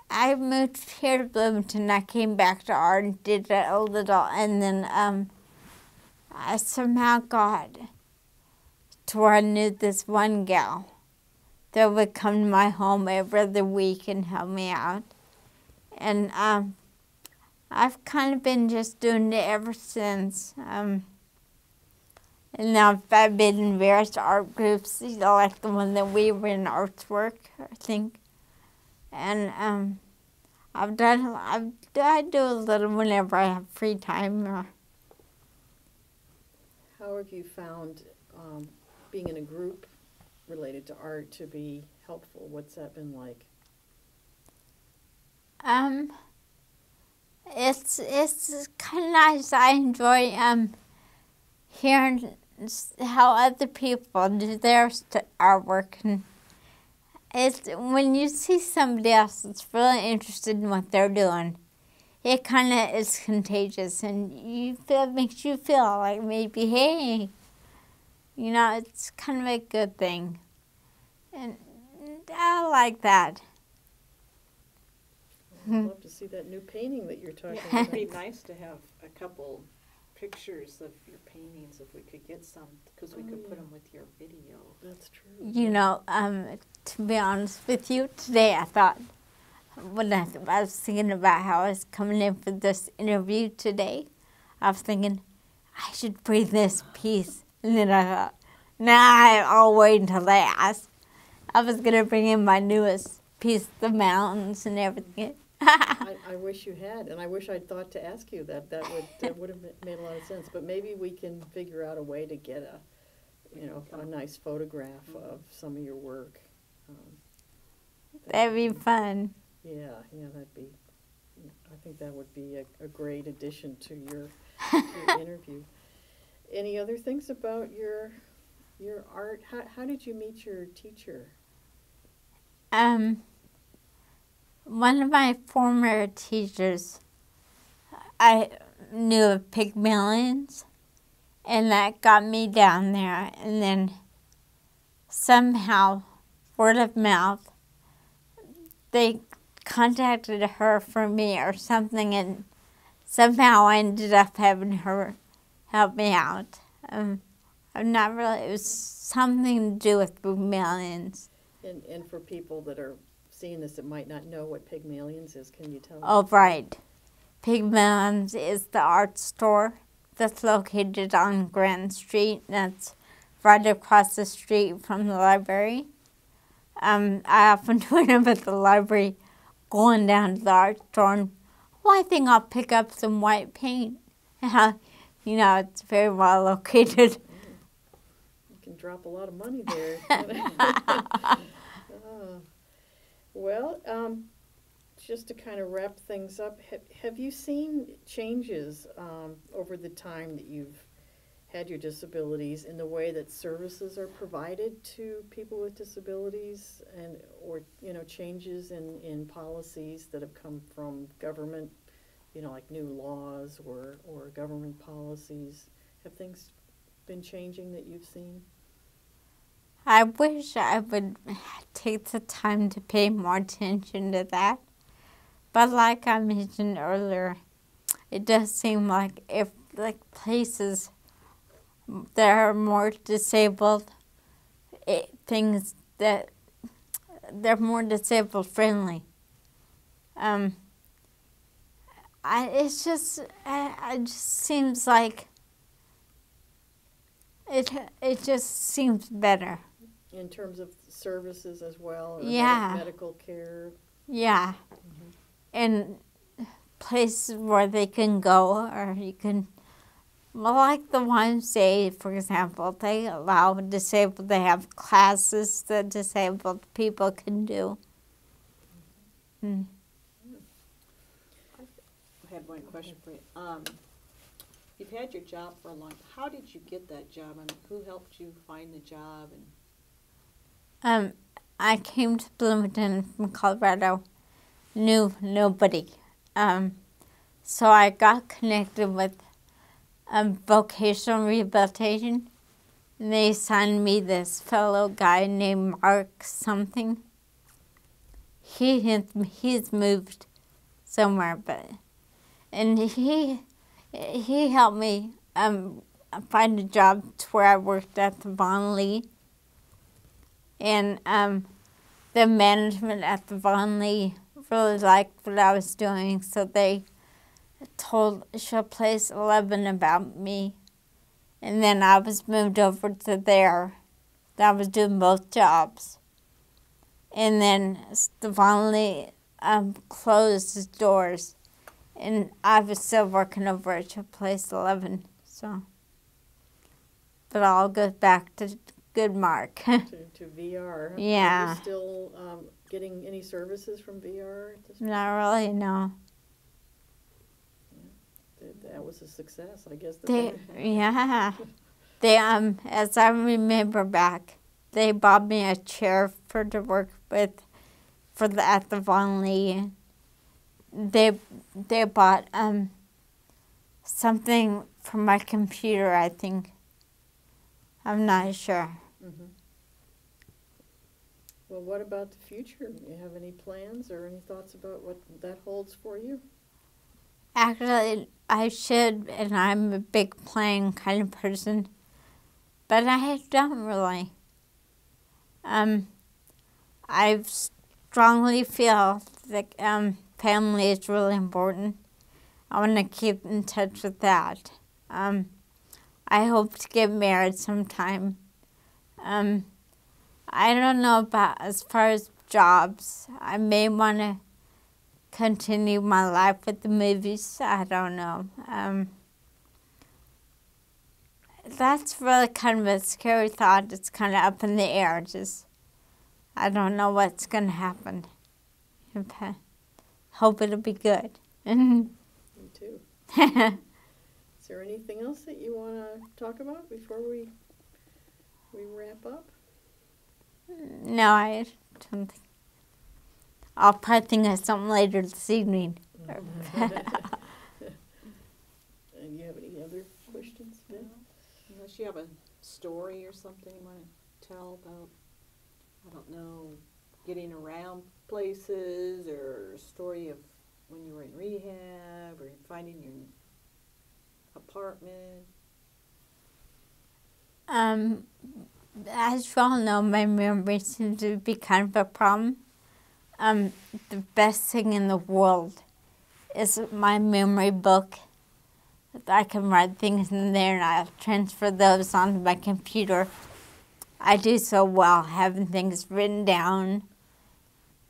I moved here to Bloomington. I came back to art and did a little, and then I somehow got to where I knew this one gal that would come to my home every other week and help me out. And I've kind of been just doing it ever since. And now I've been in various art groups, like the one that we were in, Artswork, I think. And I do a little whenever I have free time. How have you found being in a group related to art to be helpful? What's that been like? It's kind of nice. I enjoy hearing how other people do their artwork. And when you see somebody else that's really interested in what they're doing, it kind of is contagious, and makes you feel like maybe, hey, it's kind of a good thing. And I like that. I'd love to see that new painting that you're talking Yeah, about. it'd be nice to have a couple pictures of your paintings if we could get some, because we could put them with your video. That's true. To be honest with you, today I thought, when I was thinking about how I was coming in for this interview today, I was thinking, I should bring this piece. And then I thought, nah, I'll wait until they ask. I was going to bring in my newest piece, the mountains and everything. I wish you had, and I wish I'd thought to ask you that. That would have made a lot of sense. But maybe we can figure out a way to get a nice photograph of some of your work. That'd be fun. Yeah, that'd be. I think that would be a great addition to your interview. Any other things about your art? How did you meet your teacher? One of my former teachers, I knew of Pygmalions, and that got me down there. And then somehow, word of mouth, they contacted her for me or something, and somehow I ended up having her help me out. I'm not really, it was something to do with Pygmalions. And for people that are seeing this that might not know what Pygmalions is, can you tell them? Oh, right. Pygmalions is the art store that's located on Grand Street. That's right across the street from the library. I often when I'm at the library going down to the art store, and I think I'll pick up some white paint. It's very well located. You can drop a lot of money there. Well, just to kind of wrap things up, have you seen changes over the time that you've had your disabilities in the way that services are provided to people with disabilities, or changes in policies that have come from government, like new laws or government policies? Have things been changing that you've seen? I wish I would take the time to pay more attention to that. But like I mentioned earlier, it does seem like if places that are more disabled, things that they're more disabled friendly. It just seems like it just seems better. In terms of services as well, or Yeah. medical care. Yeah. And places where they can go, or you can, like the YMCA, for example, they allow disabled, they have classes that disabled people can do. I had one question for you. You've had your job for a long time. How did you get that job? I mean, who helped you find the job? I came to Bloomington from Colorado, knew nobody. So I got connected with vocational rehabilitation, and they assigned me this fellow guy named Mark something. He's moved somewhere, and he helped me find a job to where I worked at the Von Lee. And the management at the Von Lee really liked what I was doing, so they told Place 11 about me. And then I was moved over to there. I was doing both jobs. And then the Von Lee closed its doors, and I was still working over at Place 11. So, but it all goes back to good Mark. to VR. Yeah. Are you still getting any services from VR at this point? Not really, no. That was a success, I guess. Yeah. They, as I remember back, they bought me a chair to work with at the Von Lee. They bought something for my computer, I think. I'm not sure. Mm-hmm. Well, what about the future? Do you have any plans or any thoughts about what that holds for you? Actually, I should, and I'm a big plan kind of person, but I don't really. I strongly feel that family is really important. I want to keep in touch with that. I hope to get married sometime. I don't know about as far as jobs. I may want to continue my life with the movies. I don't know. That's really kind of a scary thought. It's kind of up in the air. Just, I don't know what's going to happen. Okay. Hope it'll be good. Me too. Is there anything else that you want to talk about before we wrap up? No, I don't think. I'll probably think of something later this evening. And you have any other questions, Ben? Unless you have a story or something you want to tell about, I don't know, getting around places, or a story of when you were in rehab, or finding your apartment. As you all know, my memory seems to be kind of a problem. The best thing in the world is my memory book. I can write things in there and I'll transfer those onto my computer. I do so well having things written down,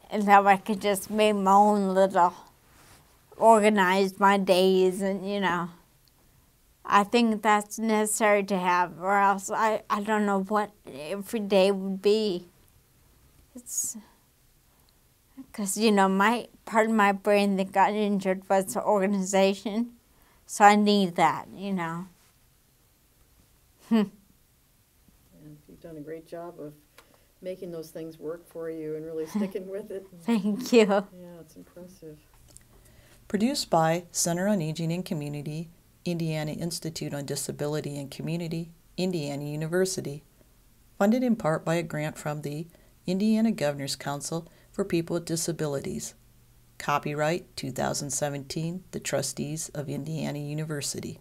and how I could just make my own little, organize my days, and I think that's necessary to have, or else I don't know what every day would be. It's because, my part of my brain that got injured was the organization, so I need that, And you've done a great job of making those things work for you and really sticking with it. Thank you. Yeah, it's impressive. Produced by Center on Aging and Community, Indiana Institute on Disability and Community, Indiana University. Funded in part by a grant from the Indiana Governor's Council for People with Disabilities. Copyright 2017, the Trustees of Indiana University.